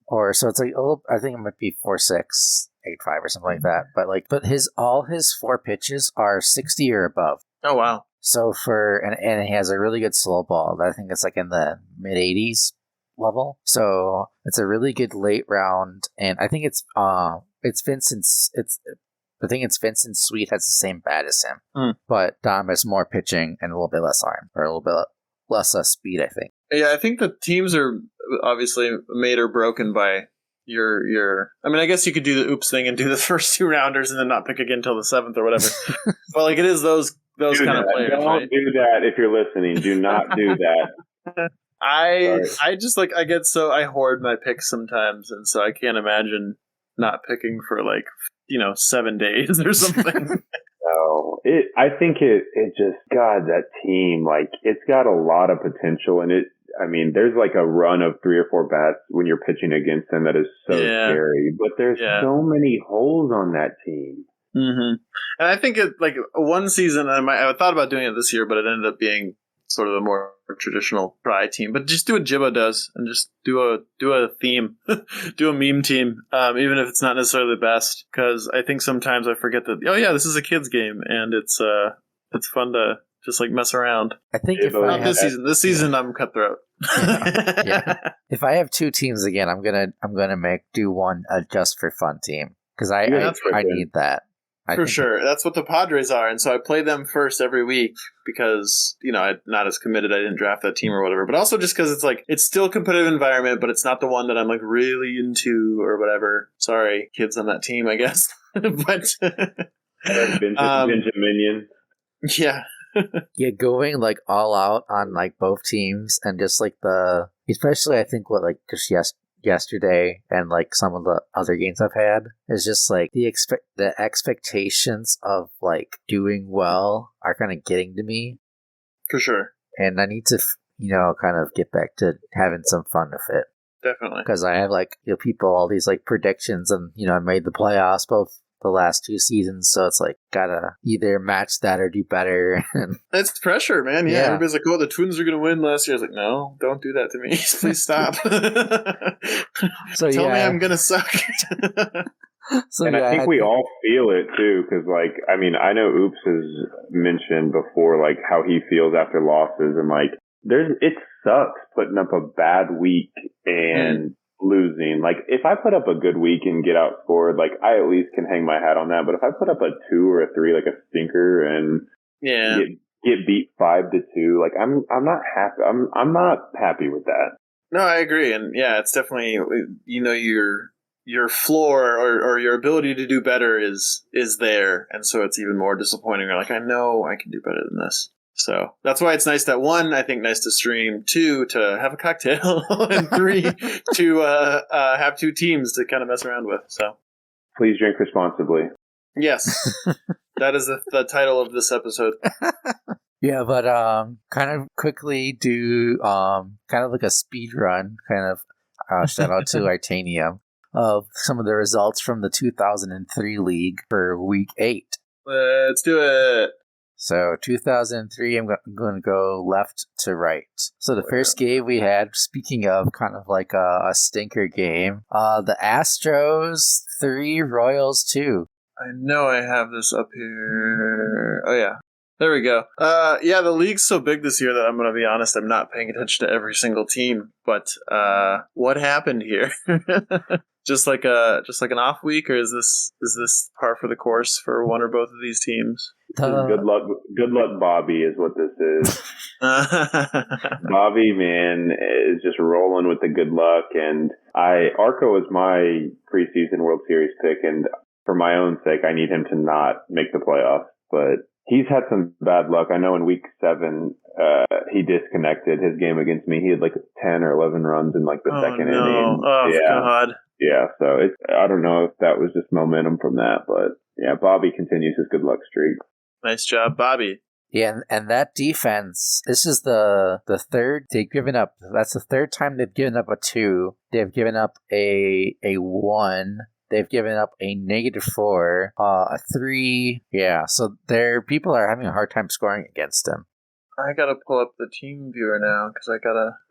Or so it's like a little. I think it might be 4.6, 8.5 or something like that. But all his 4 pitches are 60 or above. Oh wow! So and he has a really good slow ball. I think it's like in the mid 80s level. So it's a really good late round, and I think it's Vincent's. I think it's Vincent Sweet has the same bat as him, but Dom has more pitching and a little bit less arm, or a little bit less speed, I think. Yeah, I think the teams are obviously made or broken by your. I mean, I guess you could do the oops thing and do the first 2 rounders and then not pick again until the 7th or whatever. But like it is those kind of players. Don't do that if you're listening. Do not do that. I just like I hoard my picks sometimes, and so I can't imagine not picking for like 7 days or something. No, I think it just, God, that team, like it's got a lot of potential, and there's like a run of 3 or 4 bats when you're pitching against them that is so scary, but there's so many holes on that team. Mm-hmm. And I think it like one season, I thought about doing it this year, but it ended up being sort of a more traditional try team. But just do what Jibbo does and just do a theme, do a meme team, even if it's not necessarily the best. Because I think sometimes I forget that this is a kids game and it's fun to just like mess around. I think this season I'm cutthroat. Yeah. If I have 2 teams again, I'm gonna do one just for fun team because I need that. For sure. That's what the Padres are. And so I play them first every week because, I'm not as committed. I didn't draft that team or whatever. But also just because it's like, it's still a competitive environment, but it's not the one that I'm like really into or whatever. Sorry, kids on that team, I guess. But Benjamin. Yeah. Yeah, going like all out on like both teams and just like especially I think just yesterday and like some of the other games I've had is just like the expectations of like doing well are kind of getting to me for sure, and I need to kind of get back to having some fun with it. Definitely, because I have like all these like predictions, and I made the playoffs both the last 2 seasons, so it's like gotta either match that or do better. That's pressure, man. Yeah, everybody's like, "Oh, the Twins are gonna win last year." I was like, "No, don't do that to me. Please stop." So tell me I'm gonna suck. So and yeah, I think we all feel it too, because like, I mean, I know Oops has mentioned before like how he feels after losses, and like it sucks putting up a bad week and losing. Like if I put up a good week and get outscored, like I at least can hang my hat on that. But if I put up a 2 or a 3, like a stinker, and get beat 5-2, like I'm not happy. I'm not happy with that. No, I agree, and yeah, it's definitely, you know, your floor or your ability to do better is there, and so it's even more disappointing. You're like, I know I can do better than this. So that's why it's nice that 1, I think, nice to stream, 2, to have a cocktail, and 3, to have 2 teams to kind of mess around with. So please drink responsibly. Yes, that is the title of this episode. Yeah, but kind of quickly do kind of like a speed run, kind of shout out to Artanium of some of the results from the 2003 league for week 8. Let's do it. So 2003, I'm going to go left to right. So the first game we had, speaking of kind of like a stinker game, the Astros 3, Royals 2. I know I have this up here. Oh yeah. There we go. Yeah, the league's so big this year that I'm going to be honest, I'm not paying attention to every single team. But what happened here? Just like an off week, or is this par for the course for one or both of these teams? Good luck, Bobby, is what this is. Bobby, man, is just rolling with the good luck, and Arco is my preseason World Series pick, and for my own sake, I need him to not make the playoffs, but he's had some bad luck. I know in week 7, he disconnected his game against me. He had like 10 or 11 runs in like the second inning. Oh, God. Yeah, so I don't know if that was just momentum from that, but yeah, Bobby continues his good luck streak. Nice job, Bobby. Yeah, and that defense, this is the third they've given up. That's the third time they've given up a 2. They've given up a 1. They've given up a -4, a 3. Yeah, so people are having a hard time scoring against them. I gotta pull up the team viewer now because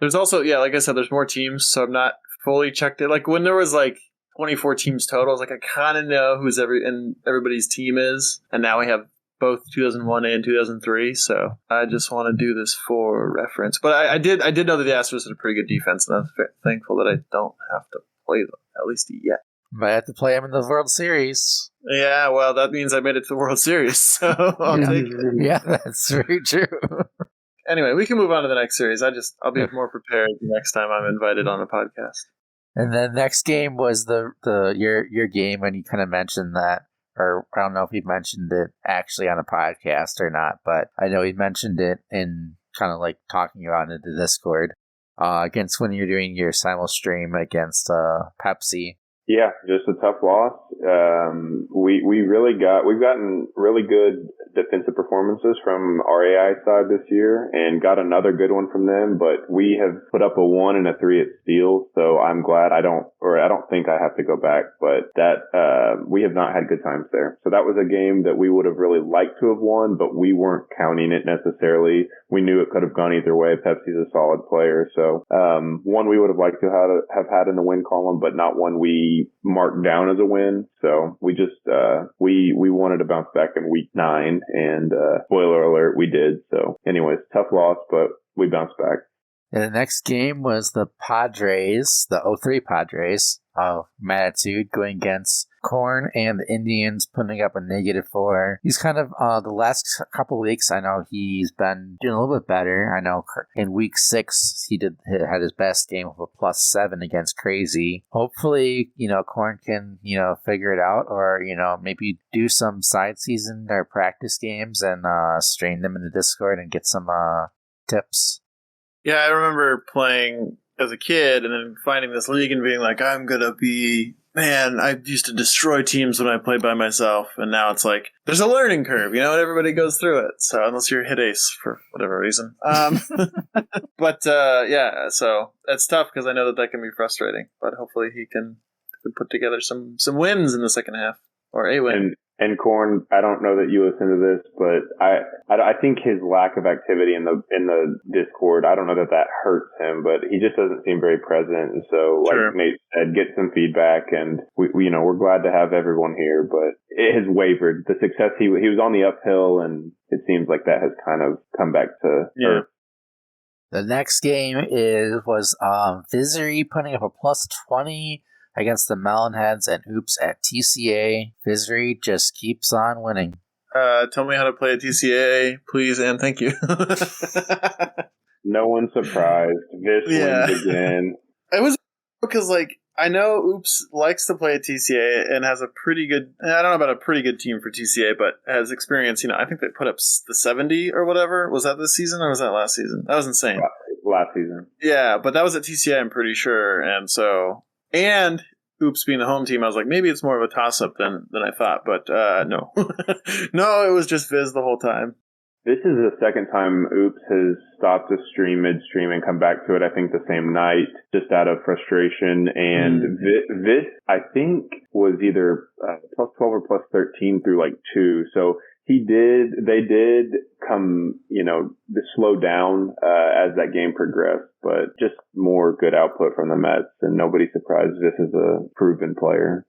there's also, yeah, like I said, there's more teams, so I'm not fully checked it. Like when there was like 24 teams total, I was like, I kind of know who's everybody's team is, and now we have both 2001 and 2003. So I just want to do this for reference. But I did know that the Astros had a pretty good defense, and I'm thankful that I don't have to play them, at least yet. Might have to play them in the World Series. Yeah, well, that means I made it to the World Series, so I'll take it. Yeah, that's very true. Anyway, we can move on to the next series. I'll be more prepared the next time I'm invited on a podcast. And then next game was your game when you kind of mentioned that, or I don't know if he mentioned it actually on a podcast or not, but I know he mentioned it in kind of like talking about it in the Discord against when you're doing your simul stream against Pepsi. Yeah, just a tough loss. We've gotten really good defensive performances from our AI side this year, and got another good one from them. But we have put up a 1 and a 3 at steals, so I'm glad I don't think I have to go back. But that we have not had good times there. So that was a game that we would have really liked to have won, but we weren't counting it necessarily. We knew it could have gone either way. Pepsi's a solid player, so one we would have liked to have had in the win column, but not one we marked down as a win. So we just we wanted to bounce back in week 9, and spoiler alert, we did. So anyways, tough loss, but we bounced back. And the next game was the Padres, the 03 Padres of Matitude, going against Corn and the Indians, putting up a -4. He's kind of, the last couple weeks, I know he's been doing a little bit better. I know in week 6, he had his best game of a +7 against Crazy. Hopefully, Corn can, figure it out, or, maybe do some side season or practice games and strain them in the Discord and get some tips. Yeah, I remember playing as a kid and then finding this league and being like, I used to destroy teams when I played by myself. And now it's like, there's a learning curve, and everybody goes through it. So unless you're hit ace for whatever reason. But yeah, so that's tough because I know that can be frustrating. But hopefully he can put together some wins in the second half. or a win. And Corn, I don't know that you listen to this, but I think his lack of activity in the Discord, I don't know that hurts him, but he just doesn't seem very present. And so, like Nate said, get some feedback, and we're glad to have everyone here, but it has wavered. The success he was on the uphill, and it seems like that has kind of come back to earth. The next game was Visery putting up a +20 against the Melonheads and Oops at TCA. Visery just keeps on winning. Tell me how to play a TCA, please, and thank you. No one's surprised. Vis wins again. It was because, like, I know Oops likes to play a TCA and has a pretty good, I don't know about a pretty good team for TCA, but has experience, I think they put up the 70 or whatever. Was that this season or was that last season? That was insane. Last season. Yeah, but that was at TCA, I'm pretty sure. And Oops being the home team, I was like, maybe it's more of a toss-up than I thought, but no. No, it was just Viz the whole time. This is the second time Oops has stopped a stream midstream and come back to it, I think, the same night, just out of frustration. And Viz, I think, was either +12 or +13 through like 2. So they did come, slow down as that game progressed, but just more good output from the Mets, and nobody's surprised this is a proven player.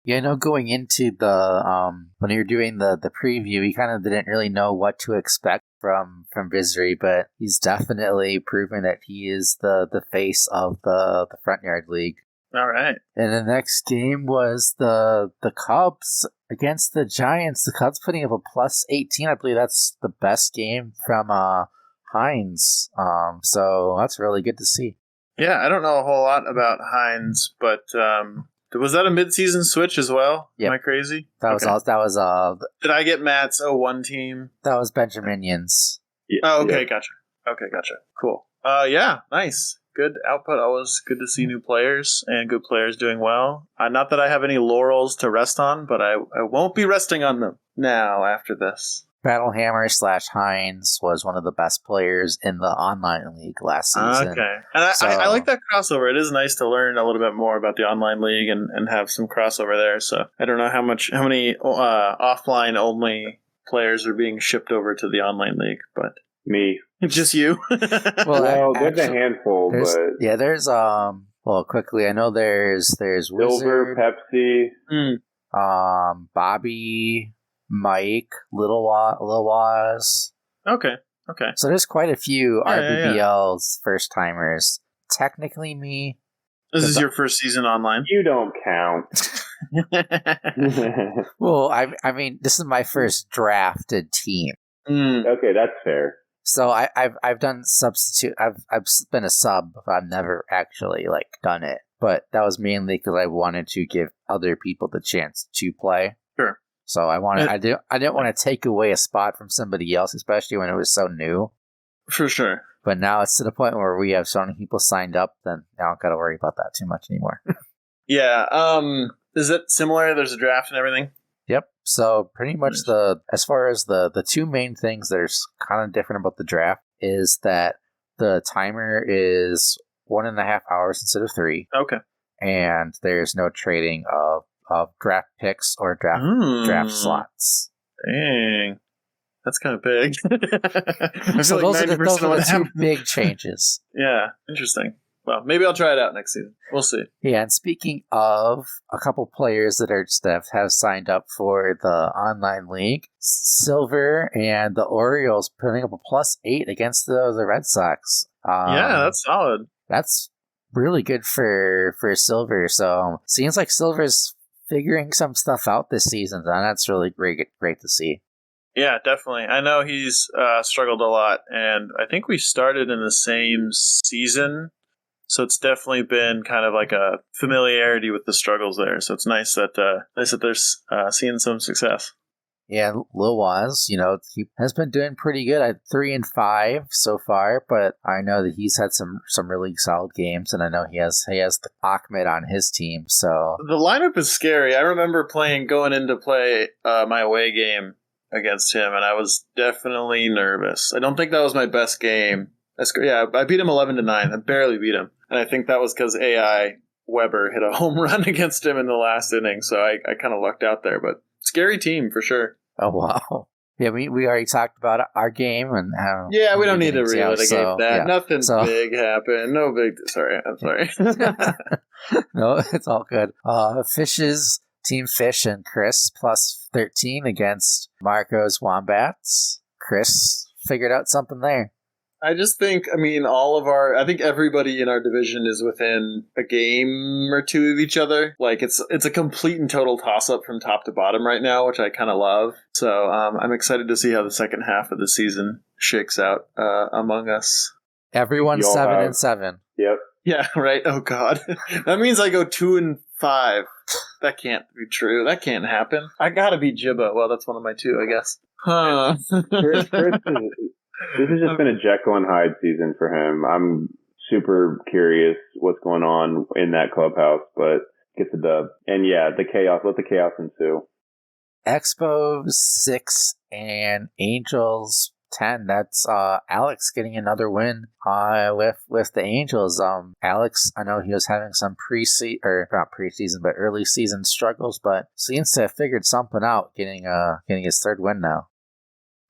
Yeah, going into the when you're doing the preview, you kind of didn't really know what to expect from Visery, but he's definitely proven that he is the face of the Front Yard League. All right. And the next game was the Cubs against the Giants. The Cubs putting up a +18. I believe that's the best game from Hines. So that's really good to see. Yeah, I don't know a whole lot about Hines, but was that a mid-season switch as well? Yep. Am I crazy? That was Did I get Matt's 01 team? That was Benjaminians. Yeah, oh, okay, gotcha. Cool. Yeah, nice. Good output. Always good to see new players and good players doing well. Not that I have any laurels to rest on, but I won't be resting on them now after this. Battlehammer / Hines was one of the best players in the online league last season. Okay. And I like that crossover. It is nice to learn a little bit more about the online league and have some crossover there. So I don't know how many offline only players are being shipped over to the online league, but me. Just you. Well, there's a handful, but there's quickly, I know there's Silver, Wizard, Pepsi, Bobby, Mike, Little Waz. Okay. So there's quite a few RBBL's first timers. Technically, me. This is your first season online. You don't count. Well, I mean, this is my first drafted team. Okay, that's fair. So I've done substitute. I've been a sub. But I've never actually done it. But that was mainly because I wanted to give other people the chance to play. Sure. So I didn't want to take away a spot from somebody else, especially when it was so new. For sure. But now it's to the point where we have so many people signed up, then I don't got to worry about that too much anymore. Yeah. Is it similar? There's a draft and everything? Yep. So pretty much as far as the two main things that are kind of different about the draft is that the timer is 1.5 hours instead of 3. Okay. And there's no trading of draft picks or draft slots. Dang. That's kind of big. So those are the two big changes. Yeah, interesting. Well, maybe I'll try it out next season. We'll see. Yeah, and speaking of a couple players that have signed up for the online league, Silver and the Orioles putting up a +8 against the Red Sox. Yeah, that's solid. That's really good for Silver. So seems like Silver's figuring some stuff out this season, and that's really great to see. Yeah, definitely. I know he's struggled a lot, and I think we started in the same season. So it's definitely been kind of like a familiarity with the struggles there. So it's nice that they're seeing some success. Yeah, Lil Waz, he has been doing pretty good at 3-5 so far, but I know that he's had some really solid games, and I know he has the Ahmed on his team. So the lineup is scary. I remember going in to play my away game against him, and I was definitely nervous. I don't think that was my best game. I beat him 11-9. I barely beat him. And I think that was because AI Weber hit a home run against him in the last inning, so I kind of lucked out there. But scary team for sure. Oh, wow. Yeah, we already talked about our game and how. Yeah, we don't need to relitigate that. Yeah. Nothing big happened. No big. Sorry, I'm sorry. No, it's all good. Fishes, Team Fish and Chris plus 13 against Marco's Wombats. Chris figured out something there. I just think, I think everybody in our division is within a game or two of each other. Like, it's a complete and total toss-up from top to bottom right now, which I kind of love. So I'm excited to see how the second half of the season shakes out among us. Everyone's 7-7. Yep. Yeah, right? Oh, God. That means I go 2-5. That can't be true. That can't happen. I gotta be Jibba. Well, that's one of my two, I guess. Huh. This has just been a Jekyll and Hyde season for him. I'm super curious what's going on in that clubhouse, but get the dub. And yeah, let the chaos ensue. Expos 6 and Angels 10. That's Alex getting another win with the Angels. Alex, I know he was having some early season struggles, but seems to have figured something out, getting his third win now.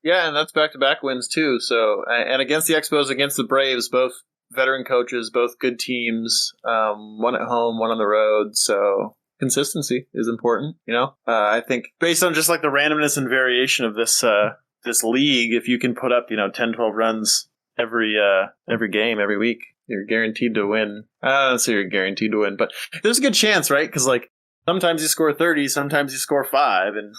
Yeah, and that's back-to-back wins, too. So, and against the Expos, against the Braves, both veteran coaches, both good teams, one at home, one on the road. So, consistency is important, you know? I think based on just like the randomness and variation of this league, if you can put up, 10, 12 runs every game, every week, you're guaranteed to win. I don't say you're guaranteed to win, but there's a good chance, right? Because, like, sometimes you score 30, sometimes you score 5, and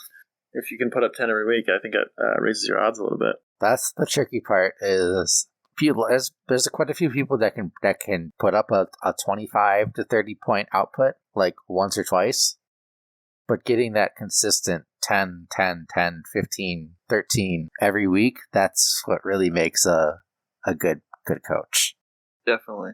if you can put up 10 every week, I think it raises your odds a little bit. That's the tricky part. Is people there's quite a few people that can put up a 25 to 30 point output like once or twice, but getting that consistent 10, 10, 10, 15, 13 every week, that's what really makes a good coach. Definitely.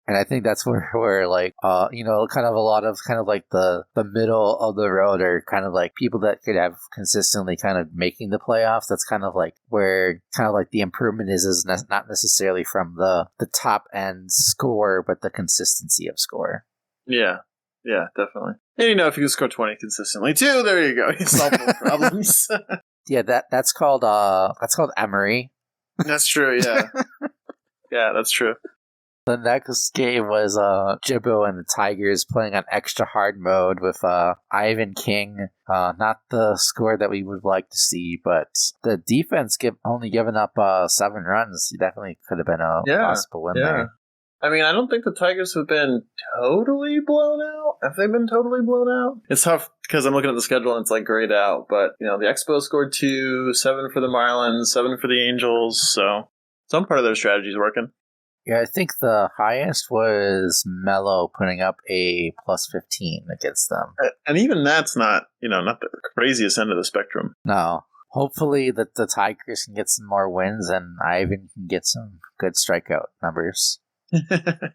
And I think that's where like, kind of a lot of kind of like the middle of the road are kind of like people that could have consistently kind of making the playoffs. That's kind of like where kind of like the improvement is not necessarily from the top end score, but the consistency of score. Yeah, definitely. And if you can score 20 consistently too, there you go. You solve both problems. Yeah, that's called Emery. That's true, yeah. Yeah, that's true. The next game was Jibbo and the Tigers playing on extra hard mode with Ivan King. Not the score that we would like to see, but the defense only giving up 7 runs. Definitely could have been a possible win there. I mean, I don't think the Tigers have been totally blown out. Have they been totally blown out? It's tough because I'm looking at the schedule and it's like grayed out. But, the Expos scored 2, 7 for the Marlins, 7 for the Angels. So some part of their strategy is working. Yeah, I think the highest was Mello putting up a plus 15 against them. And even that's not, not the craziest end of the spectrum. No. Hopefully that the Tigers can get some more wins and Ivan can get some good strikeout numbers. I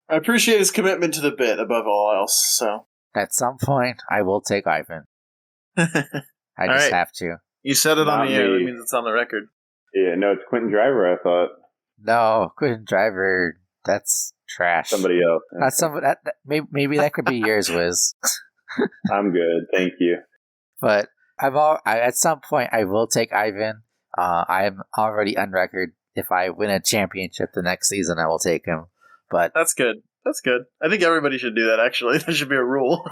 appreciate his commitment to the bit above all else, so. At some point, I will take Ivan. I just have to. You said it on the air, that means it's on the record. Yeah, no, it's Quentin Driver, I thought. No, Quentin Driver, that's trash. Somebody else. That's somebody. Maybe that could be yours, Wiz. I'm good, thank you. But at some point, I will take Ivan. I'm already on record. If I win a championship the next season, I will take him. But that's good. That's good. I think everybody should do that, actually. That should be a rule.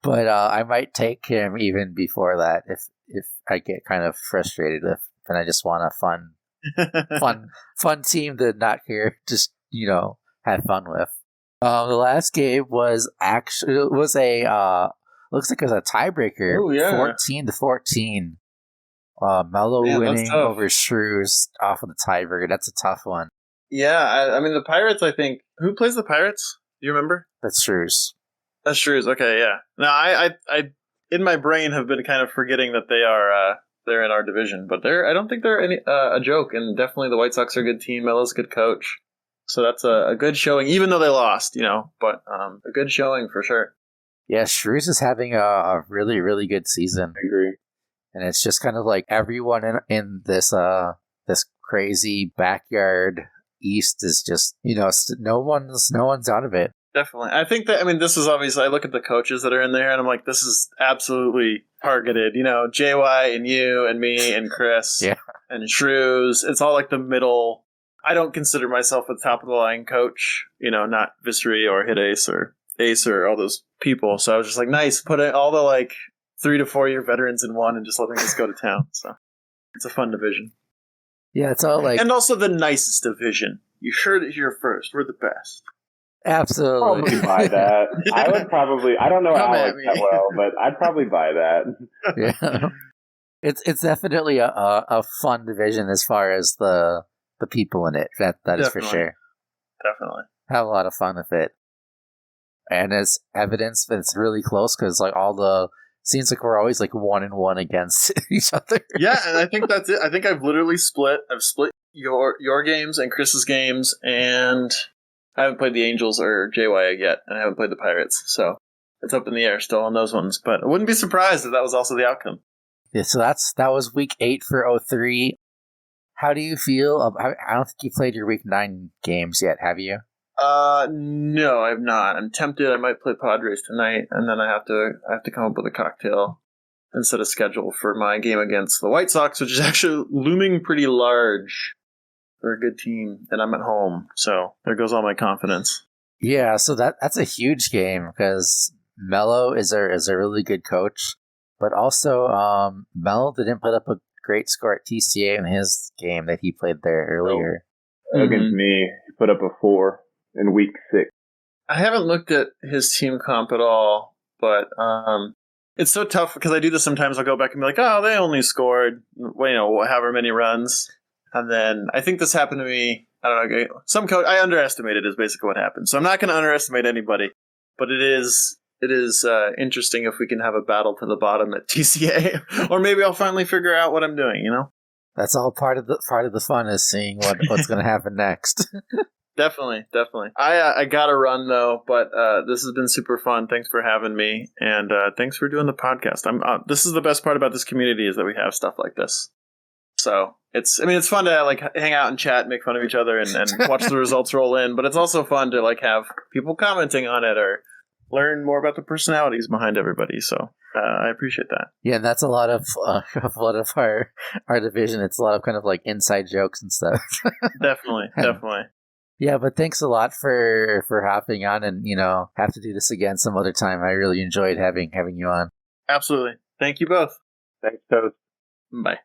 But I might take him even before that if I get kind of frustrated with, and I just want a fun team to not here just have fun with. The last game was looks like it was a tiebreaker. Oh, yeah. 14-14. Mello winning over Shrews off of the tiebreaker. That's a tough one. Yeah, I mean the Pirates. I think who plays the Pirates? Do you remember? That's Shrews. That's Shrews. Okay, yeah. Now I in my brain have been kind of forgetting that they're in our division, but I don't think they're a joke. And definitely the White Sox are a good team. Mello's a good coach, so that's a good showing. Even though they lost, but a good showing for sure. Yeah, Shrews is having a really, really good season. I agree. And it's just kind of like everyone in this crazy backyard East is just no one's out of it. Definitely. I think that, I mean, this is obviously, I look at the coaches that are in there and I'm like, this is absolutely targeted. You know, JY and you and me and Chris and Shrews. It's all like the middle. I don't consider myself a top of the line coach, you know, not Viscery or Hit Ace or all those people. So I was just like, nice, put all the like 3 to 4 year veterans in one and just let them just go to town. So it's a fun division. Yeah, it's all like. And also the nicest division. You heard it here first. We're the best. Absolutely. Probably buy that. I don't know Alex that well, but I'd probably buy that. Yeah. It's definitely a fun division as far as the people in it. That is for sure. Definitely. Have a lot of fun with it. And as evidence that it's really close because like seems like we're always like 1-1 against each other. Yeah, and I think that's it. I think I've literally split your games and Chris's games, and I haven't played the Angels or JY yet, and I haven't played the Pirates, so it's up in the air still on those ones. But I wouldn't be surprised if that was also the outcome. Yeah, so that was week 8 for 03. How do you feel? I don't think you played your week 9 games yet, have you? No, I've not. I'm tempted. I might play Padres tonight, and then I have to come up with a cocktail and set a schedule for my game against the White Sox, which is actually looming pretty large. They're a good team, and I'm at home, so there goes all my confidence. Yeah, so that's a huge game because Mello is a really good coach, but also Mello didn't put up a great score at TCA in his game that he played there earlier. Against me, he put up a 4 in week 6. I haven't looked at his team comp at all, but it's so tough because I do this sometimes. I'll go back and be like, oh, they only scored, however many runs. And then I think this happened to me. I don't know. Some coach I underestimated is basically what happened. So I'm not going to underestimate anybody, but it is interesting if we can have a battle to the bottom at TCA, or maybe I'll finally figure out what I'm doing. You know, that's all part of the fun is seeing what's going to happen next. Definitely. I got to run though, but this has been super fun. Thanks for having me, and thanks for doing the podcast. This is the best part about this community is that we have stuff like this. So it's fun to like hang out and chat, make fun of each other, and watch the results roll in. But it's also fun to like have people commenting on it or learn more about the personalities behind everybody. So I appreciate that. Yeah, and that's a lot of our division. It's a lot of kind of like inside jokes and stuff. Definitely. Yeah, but thanks a lot for hopping on, and have to do this again some other time. I really enjoyed having you on. Absolutely. Thank you both. Thanks, Toast. Bye.